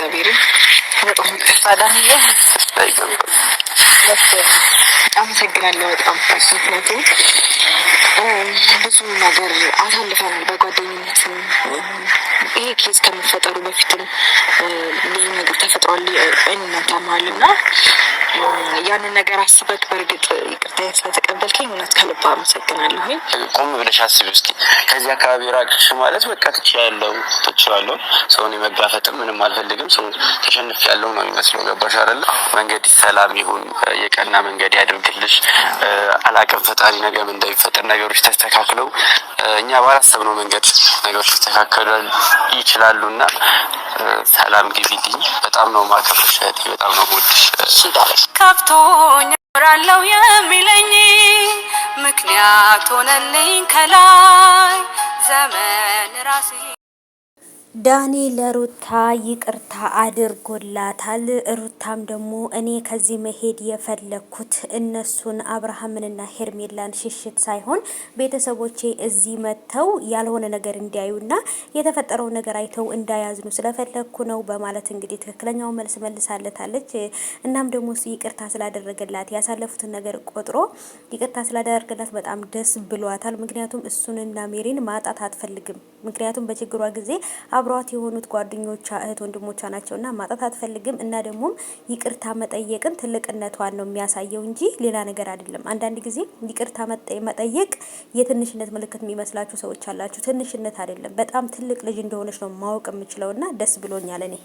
እግዚአብሔርን በጣም ተፋዳኝ አመሰግናለሁ በጣም ምክንያቱም ብዙ ነገር አሳልፈን በጓደኝነት ይሄ ኬዝ ከመፈጠሩ በፊትም ብዙ ነገር ተፈጥሯል እናንተ ማልና ያንን ነገር አስበክ በርግጥ ይቅርታ ስለተቀበልከኝ እውነት ከልብ አመሰግናለሁ። ቆም ብለሽ አስቢ እስኪ ከዚህ አካባቢ ራቅሽ ማለት በቃ ትችያለሁ ሰውን መጋፈጥ ምንም አልፈልግም ሰው ተሸንፌያለሁ ነው የሚመስለው ገባሽ አይደል? መንገድ ሰላም ይሁን የቀና መንገድ ያድርግልሽ አላቀም ፈጣሪ ነገር እንዳይፈጠር ነገሮች ተስተካክለው እኛ ባላሰብነው መንገድ ነገሮች ተስተካክለው ይችላሉና ሰላም ግቢልኝ በጣም ነው ማከብርሽ በጣም ነው ወድሽ ከፍቶኝ ራለው የሚለኝ ምክንያት ሆነልኝ ከላይ ዘመን ራሴ ዳኒ ለሩታ ይቅርታ አድርጎላታል። ሩታም ደግሞ እኔ ከዚህ መሄድ የፈለኩት እነሱን አብርሃምንና ሄርሜላን ሽሽት ሳይሆን ቤተሰቦቼ እዚህ መተው ያልሆነ ነገር እንዲያዩና የተፈጠረው ነገር አይተው እንዳያዝኑ ስለፈለኩ ነው በማለት እንግዲህ ትክክለኛው መልስ መልሳለታለች። እናም ደግሞ ይቅርታ ስላደረገላት ያሳለፉትን ነገር ቆጥሮ ይቅርታ ስላደረገላት በጣም ደስ ብሏታል። ምክንያቱም እሱንና ሜሪን ማጣት አትፈልግም። ምክንያቱም በችግሯ ጊዜ አብሯት የሆኑት ጓደኞቿ እህት ወንድሞቿ ናቸውና ማጣት አትፈልግም እና ደግሞ ይቅርታ መጠየቅን ትልቅነቷን ነው የሚያሳየው እንጂ ሌላ ነገር አይደለም። አንዳንድ ጊዜ ይቅርታ መጠየቅ የትንሽነት ምልክት የሚመስላችሁ ሰዎች አላችሁ። ትንሽነት አይደለም፣ በጣም ትልቅ ልጅ እንደሆነች ነው ማወቅ የምችለውና ደስ ብሎኛል እኔ